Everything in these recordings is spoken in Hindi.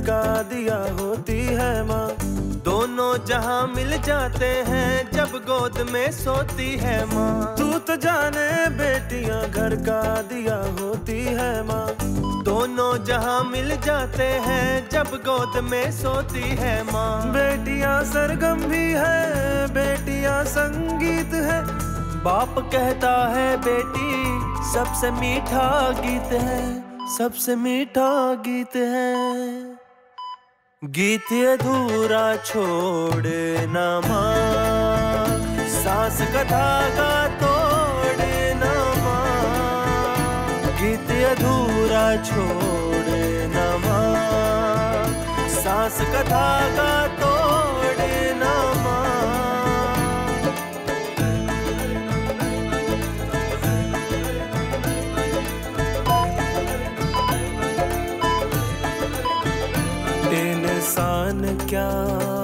का दिया होती है माँ। दोनों जहां मिल जाते हैं जब गोद में सोती है माँ। तू तो जाने बेटियां घर का दिया होती है माँ। दोनों जहां मिल जाते हैं जब गोद में सोती है माँ। बेटियां सरगम भी है, बेटियां संगीत है। बाप कहता है बेटी सबसे मीठा गीत है, सबसे मीठा गीत है। गीत अधूरा छोड़े न माँ, सांस का धागा तोड़े न माँ। गीत अधूरा छोड़े न माँ, सांस का धागा तोड़े न माँ। इंसान क्या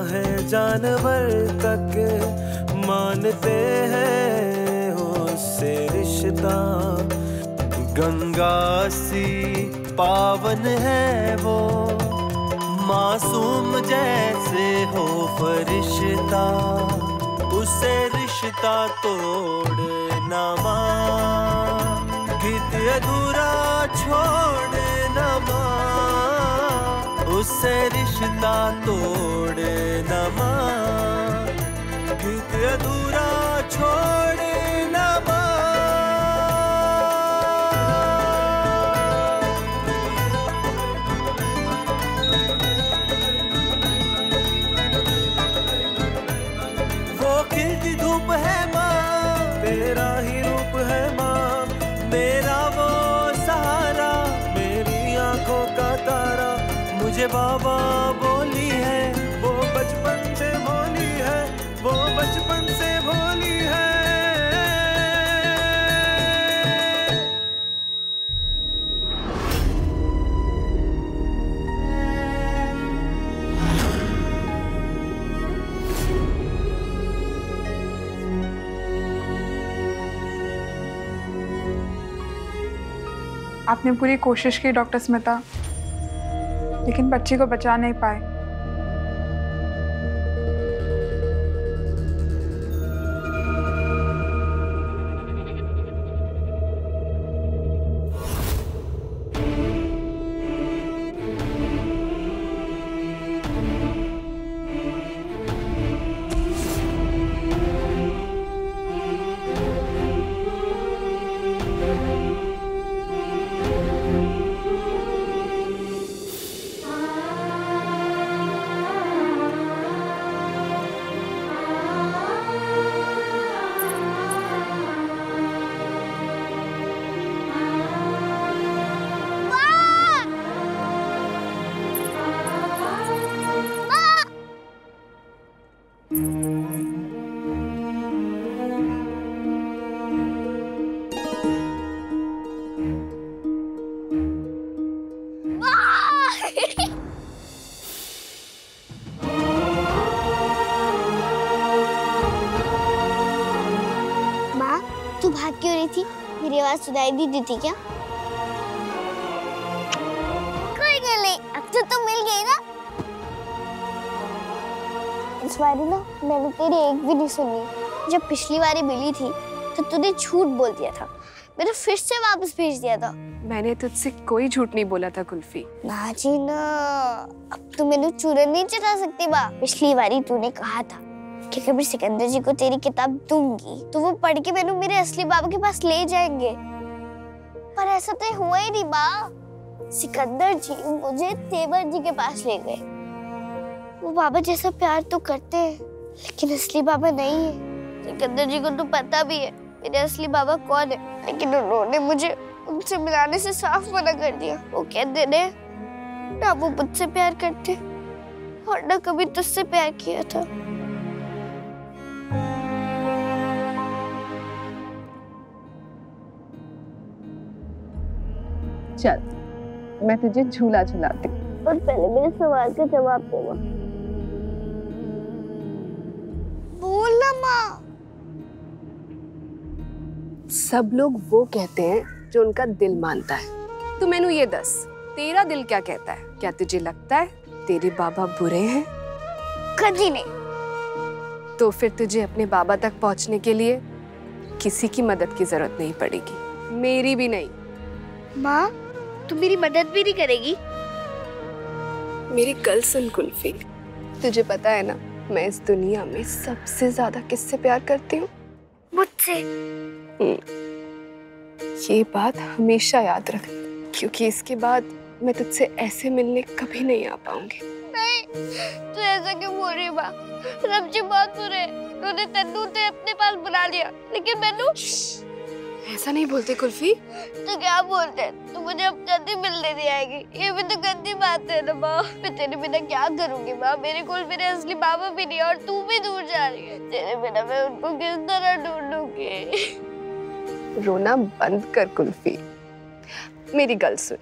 है जानवर तक मानते हैं उससे रिश्ता। गंगा सी पावन है वो, मासूम जैसे हो फरिश्ता। उससे रिश्ता तोड़े न माँ, गीत अधूरा छोड़े न माँ। उससे रिश्ता तोड़े न माँ, गीत अधूरा छोड़े न माँ। वो खिलती धूप है माँ, तेरा ही रूप है माँ। मेरा वो सहारा, मेरी आंखों का तारा। मुझे बाबा बोली है, वो बचपन से भोली है, वो बचपन से भोली है। आपने पूरी कोशिश की डॉक्टर स्मिता, लेकिन बच्ची को बचा नहीं पाए। तू भाग क्यों रही थी? मेरी आवाज सुनाई दी थी क्या? कोई गल नहीं, अब तो तुम मिल गई ना। इस बारी ना मैंने तेरी एक भी नहीं सुनी। जब पिछली बारी मिली थी तो तूने झूठ बोल दिया था, मैंने फिर से वापस भेज दिया था। मैंने तुझसे कोई झूठ नहीं बोला था कुल्फी। ना जी ना, अब तू मैंने चूरन नहीं चढ़ा सकती बा। पिछली बारी तूने कहा था कि अगर सिकंदर जी को तेरी किताब दूंगी तो वो पढ़ के मैंने मेरे असली बाबा के पास ले जाएंगे, पर ऐसा तो हुआ ही नहीं बा। सिकंदर जी मुझे तेवर जी के पास ले गए। वो बाबा जैसा प्यार तो करते हैं, लेकिन असली बाबा नहीं है। सिकंदर जी को तो पता भी है मेरे असली बाबा कौन है, लेकिन उन्होंने मुझे उनसे मिलाने से साफ मना कर दिया। वो कहते ने ना वो मुझसे प्यार करते और ना कभी तुझसे प्यार किया था। चल मैं तुझे झूला झुलाती हूँ। और पहले मेरे सवाल का जवाब दे माँ। बोल ना माँ। सब लोग वो कहते हैं जो उनका दिल मानता है। तू मैनू ये दस, तेरा दिल क्या कहता है? क्या तुझे लगता है तेरे बाबा बुरे हैं? कभी नहीं। तो फिर तुझे अपने बाबा तक पहुंचने के लिए किसी की मदद की जरूरत नहीं पड़ेगी, मेरी भी नहीं। माँ, तू मेरी मदद भी नहीं करेगी? मेरी गल सुन कुल्फी, तुझे पता है ना मैं इस दुनिया में सबसे ज्यादा किससे प्यार करती हूँ? मुझसे। ये बात हमेशा याद रख, क्योंकि इसके बाद मैं तुझसे ऐसे मिलने कभी नहीं आ पाऊंगी। नहीं, तू ऐसा क्यों बोल रही है माँ? रब जी बहुत बुरे, उन्होंने तन्नू ते अपने पास बुला लिया, लेकिन मैनू ऐसा नहीं बोलते कुल्फी। तो क्या बोलते? तू मुझे अब कभी मिलने नहीं आएगी, ये भी तो गंदी बात है ना माँ। मैं तेरे बिना क्या करूंगी माँ? मेरे कोल मेरे असली बाबा भी नहीं और तू भी दूर जा रही है। तेरे बिना मैं उनको किस तरह ढूंढूंगी? रोना बंद कर कुल्फी, मेरी गल सुन।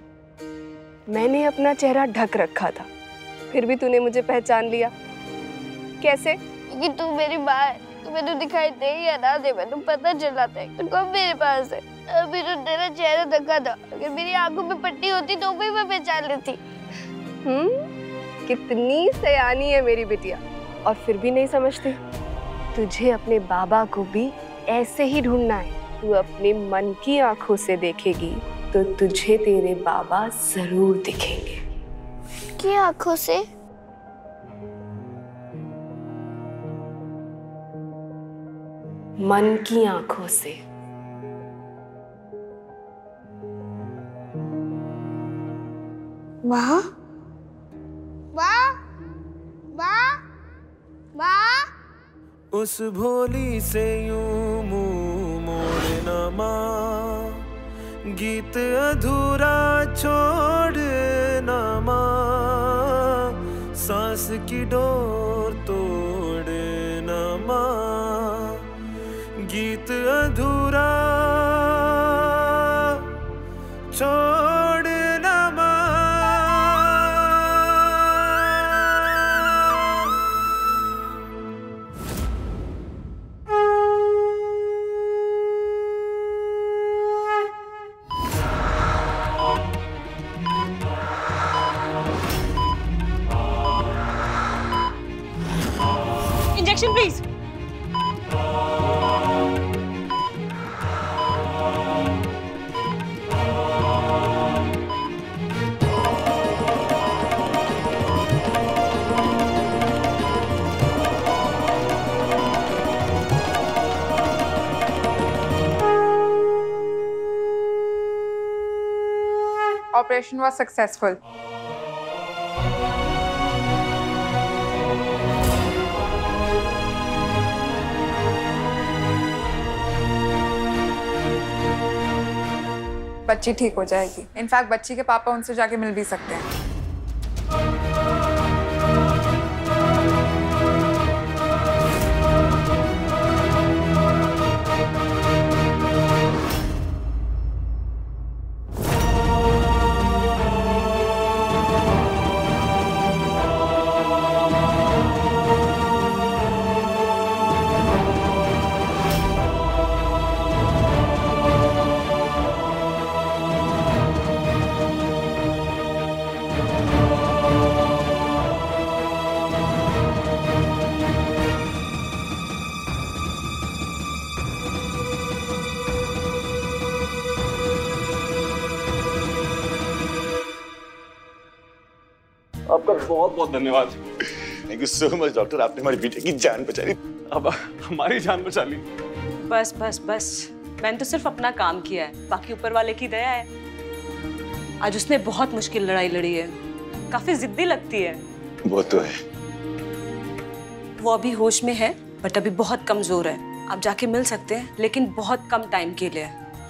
मैंने अपना चेहरा ढक रखा था, फिर भी तूने मुझे पहचान लिया। कैसे? क्योंकि तू मेरी माँ है। तू मैंने दिखाई दे या ना दे, मैंने पता चला था तू कब मेरे पास है। अभी तो तेरा चेहरा ढका था, अगर मेरी आंखों में पट्टी होती तो भी मैं पहचान लेती। कितनी सयानी है मेरी बिटिया, और फिर भी नहीं समझती। तुझे अपने बाबा को भी ऐसे ही ढूंढना है। तू अपने मन की आंखों से देखेगी तो तुझे तेरे बाबा जरूर दिखेंगे। क्या आंखों से? मन की आंखों से। माँ, माँ, माँ, माँ। उस भोली से यूं मुंह मोड़ना माँ, गीत अधूरा छोड़ना माँ, सांस की डोर तोड़ना माँ, गीत अधूरा छोड़ना माँ। Injection, please. Operation was successful. बच्ची ठीक हो जाएगी। इनफैक्ट बच्ची के पापा उनसे जाके मिल भी सकते हैं। आपका बहुत बहुत धन्यवाद। Thank you so much doctor, आपने हमारी बेटी की जान बचा ली। अब हमारी जान बचा ली। बस बस बस, मैंने तो सिर्फ अपना काम किया है, बाकी ऊपर वाले की दया है। आज उसने बहुत मुश्किल लड़ाई लड़ी है, काफी जिद्दी लगती है। वो तो है। वो अभी होश में है, बट अभी बहुत कमजोर है। आप जाके मिल सकते हैं, लेकिन बहुत कम टाइम के लिए।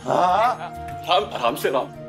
हाँ, आराम से राम।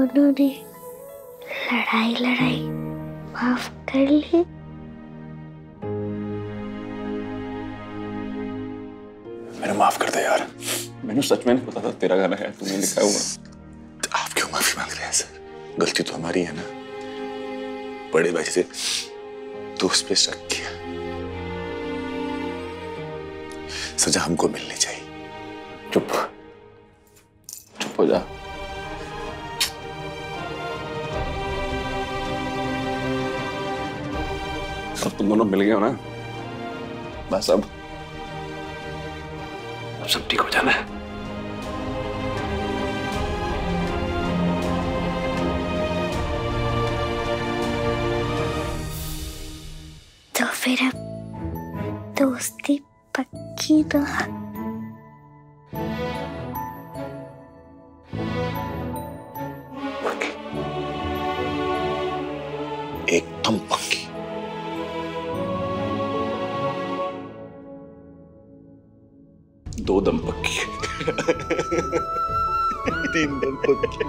दोनों ने लड़ाई माफ कर ली। मैंने माफ कर दे यार, मैंने सच में नहीं पता था तेरा गाना है, तुमने लिखा हुआ। आप क्यों माफी मांग रहे हैं सर? गलती तो हमारी है ना, बड़े भाई से दोस्त पे शक किया, सजा हमको मिलनी चाहिए। चुप चुप हो जा। अब तुम दोनों मिल गए हो ना, बस अब सब ठीक हो जाना है। तो फिर अब दोस्ती पक्की तो। एकदम पक्की। दो दम पक्की। तीन दम पक्की।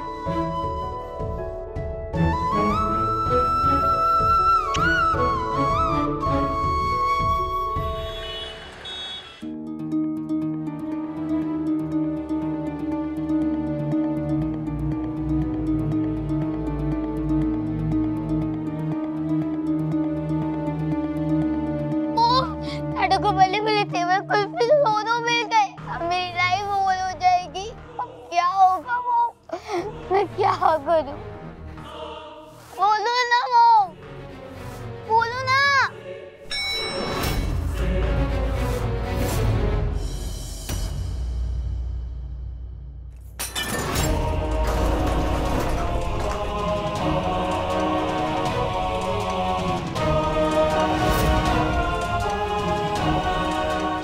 को मिले तेवर कुछ भी दोनों मिल गए। अब मेरी लाइफ बोल हो जाएगी। अब क्या होगा मॉम? मैं क्या करूं? बोलो ना मॉम, बोलो ना।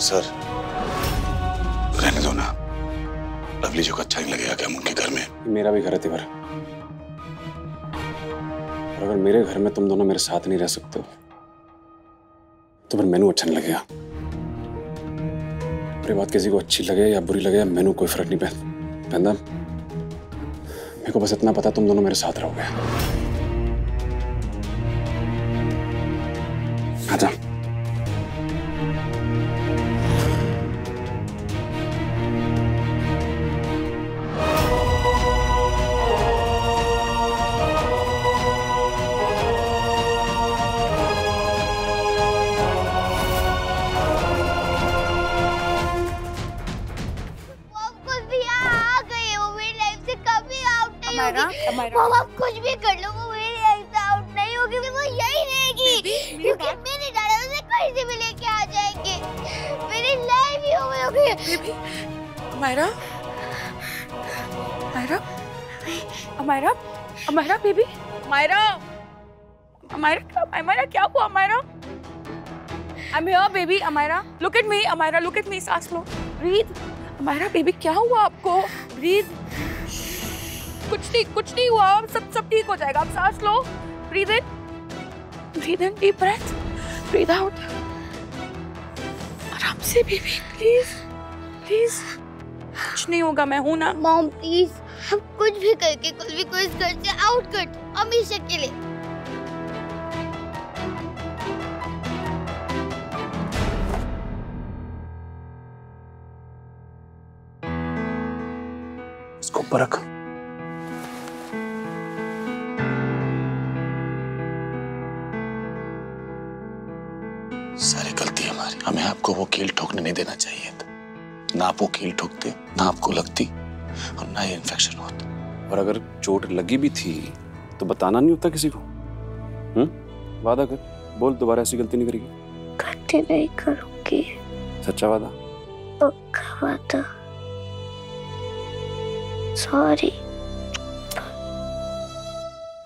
सर रहने दो ना, लवली जी को अच्छा नहीं लगेगा क्या हम उनके घर में? मेरा भी घर है तिवर, और अगर मेरे घर में तुम दोनों मेरे साथ नहीं रह सकते हो तो फिर मैनू अच्छा नहीं लगेगा। मेरी बात किसी को अच्छी लगे या बुरी लगे, मैनू कोई फर्क नहीं पैंदा। मेरे को बस इतना पता तुम दोनों मेरे साथ रहोगे। आजा। मॉम आप कुछ भी कर लो, वो मेरी लाइफ से आउट नहीं होगी, वो यही रहेगी। क्योंकि मेरे डैडी उसे कहीं से भी लेके आ जाएंगे। मेरी लाइफ ही होगी। अमायरा, अमायरा, अमायरा, अमायरा बेबी, अमायरा, अमायरा, अमायरा क्या हुआ? Amayra, I'm here baby, Amayra, look at me, Amayra, look at me, सांस लो, breathe, अमायरा बेबी क्या हुआ आपको? breathe, कुछ नहीं हुआ, सब ठीक हो जाएगा, आप सांस लो, breathe in, deep breath, breathe out, आराम से बेबी, प्लीज, कुछ नहीं होगा, मैं हूं ना। मॉम प्लीज, हम कुछ भी करके कुछ भी कोई घर से आउट कर दो, हमेशा के लिए। इसको ऊपर रख। सारी गलती हमारी, हमें आपको वो कील ठोकने नहीं देना चाहिए था। ना आप वो कील ठोकते, ना आपको लगती और ना ये इन्फेक्शन होता। और अगर चोट लगी भी थी तो बताना नहीं होता किसी को। वादा कर, बोल दोबारा ऐसी गलती नहीं करेगी। गलती नहीं करूंगी। सच्चा वादा? पक्का वादा। सॉरी,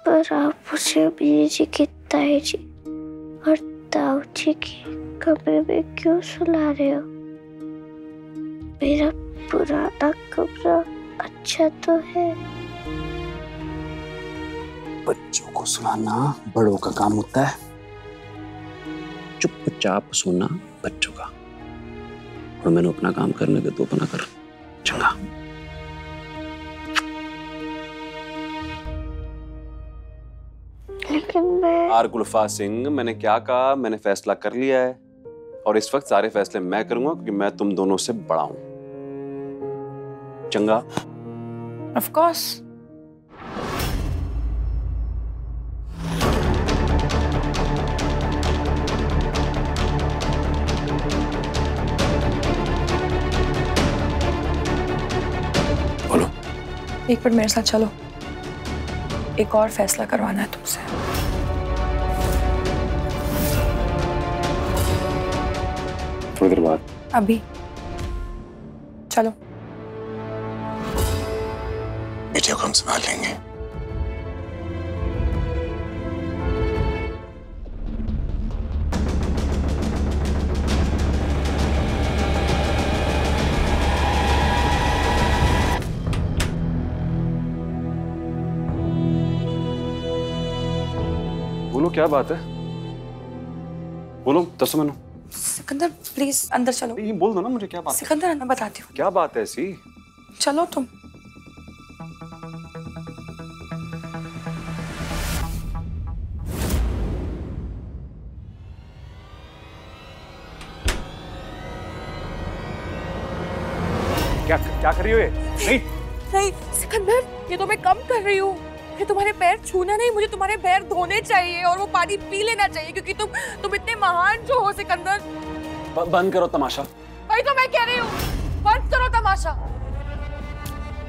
पर आप मुझे अभी जी की ताई जी और ताऊ जी की कमरे में क्यों सुला रहे हो? मेरा पुराना कमरा अच्छा तो है। बच्चों को सुलाना बड़ों का काम होता है, चुपचाप सुनना बच्चों का। और मैंने अपना काम करने के तो अपना कर चंगा। लेकिन आर गुल्फा सिंह, मैंने क्या कहा? मैंने फैसला कर लिया है और इस वक्त सारे फैसले मैं करूंगा क्योंकि मैं तुम दोनों से बड़ा हूं। चंगा? Of course. बोलो। एक बार मेरे साथ चलो, एक और फैसला करवाना है तुमसे। थोड़ी देर बाद। अभी चलो। बेटिया को हम संभाल लेंगे। बोलो क्या बात है? बोलो, दसो मैनू। सिकंदर प्लीज अंदर चलो। ये बोल दो ना मुझे, क्या बात है? सिकंदर मैं बताती हूँ। क्या बात है ऐसी? चलो तुम। क्या कर रही हो ये? नहीं सिकंदर, ये तो मैं कम कर रही हूँ। मुझे तुम्हारे पैर छूना नहीं, मुझे तुम्हारे पैर धोने चाहिए और वो पानी पी लेना चाहिए क्योंकि तुम इतने महान जो हो सिकंदर। बंद करो तमाशा। वही तो मैं कह रही हूँ, बंद करो तमाशा,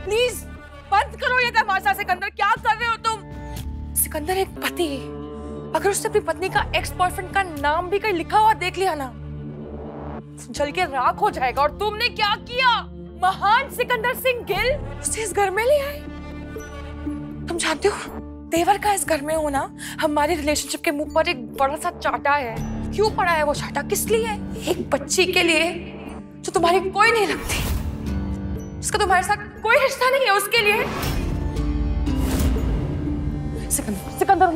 प्लीज बंद करो ये तमाशा। सिकंदर क्या कर रहे हो तुम? सिकंदर एक पति अगर उसने अपनी पत्नी का एक्स बॉयफ्रेंड का नाम भी कहीं लिखा हुआ देख लिया ना, जल के राख हो जाएगा। और तुमने क्या किया? महान सिकंदर सिंह गिल उसे इस घर में ले आए। तुम जानते हो देवर का इस घर में होना हमारी रिलेशनशिप के मुंह पर एक बड़ा सा चाटा है। क्यों पड़ा है वो चाटा? किस लिए? एक बच्ची के लिए जो तुम्हारी कोई नहीं लगती, उसका तुम्हारे साथ कोई रिश्ता नहीं है, उसके लिए। सिकंदर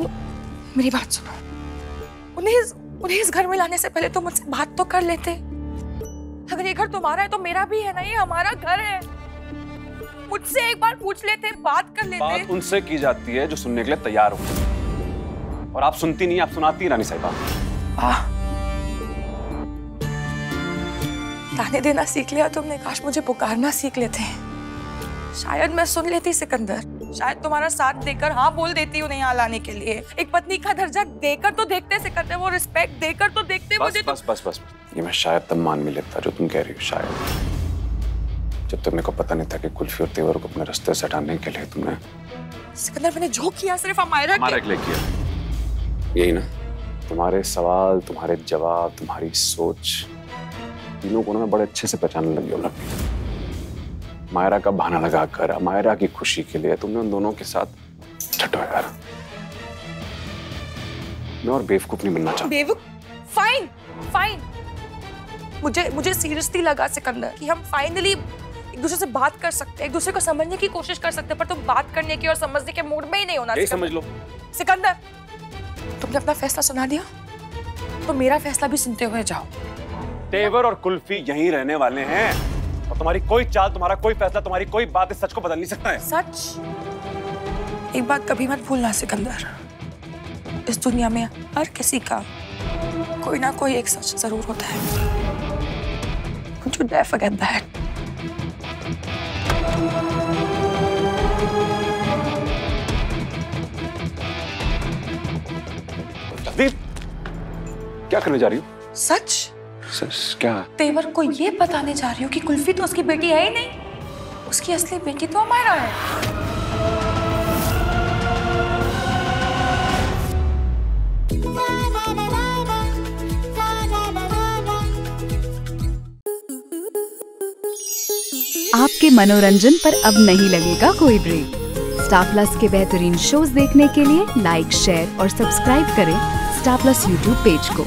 मेरी बात सुनो। उन्हें इस घर में लाने से पहले तुम मुझसे बात तो कर लेते। अगर ये घर तुम्हारा है तो मेरा भी है ना, ये हमारा घर है। मुझसे एक बार पूछ लेते, बात कर लेते। बात उनसे की जाती है जो सुनने के लिए तैयार हो, और आप सुनती नहीं, आप सुनाती रानी साहिबा। ताने देना सीख लिया तुमने, काश मुझे पुकारना सीख लेते। शायद मैं सुन लेती सिकंदर, शायद तुम्हारा साथ देकर हाँ बोल देती उन्हें यहाँ लाने के लिए। एक पत्नी का दर्जा देकर तो देखते सिकंदर, वो रिस्पेक्ट देकर तो देखते। बस, मुझे बस। ये मैं शायद तब मान भी लेता जो तुम कह रही हो। शायद जब तक मेरे को पता नहीं था कि कुल्फी और तेवर को अपने रास्ते से हटाने के लिए तुमने। सिकंदर मैंने जो किया सिर्फ अमायरा के लिए किया, यही ना? तुम्हारे सवाल, तुम्हारे जवाब, तुम्हारी सोच, तीनों को मैं बड़े अच्छे से पहचानने लगी हूँ। मायरा का बहाना लगाकर मायरा की खुशी के लिए तुमने उन दोनों के साथ छठो यार। मैं और बेवकूफ नहीं बनना चाहता। बेवकूफ? फाइन। मुझे सीरियसली लगा सिकंदर कि हम फाइनली एक दूसरे से बात कर सकते हैं, एक दूसरे को समझने की कोशिश कर सकते हैं, पर तुम बात करने की और समझने के मूड में ही नहीं होना। यही समझ लो। सिकंदर तुमने अपना फैसला सुना दिया तो मेरा फैसला भी सुनते हुए जाओ। तेवर और कुल्फी यहीं रहने वाले हैं और तुम्हारी कोई चाल, तुम्हारा कोई फैसला, तुम्हारी कोई बात इस सच को बदल नहीं सकता है। सच? एक बात कभी मत भूलना सिकंदर, इस दुनिया में हर किसी का कोई ना कोई एक सच जरूर होता है। Don't you dare forget that. क्या करने जा रही हो? सच क्या? तेवर को ये बताने जा रही हूँ कि कुल्फी तो उसकी बेटी है ही नहीं, उसकी असली बेटी तो अमायरा है। आपके मनोरंजन पर अब नहीं लगेगा कोई ब्रेक। स्टार प्लस के बेहतरीन शोज देखने के लिए लाइक, शेयर और सब्सक्राइब करें स्टार प्लस यूट्यूब पेज को।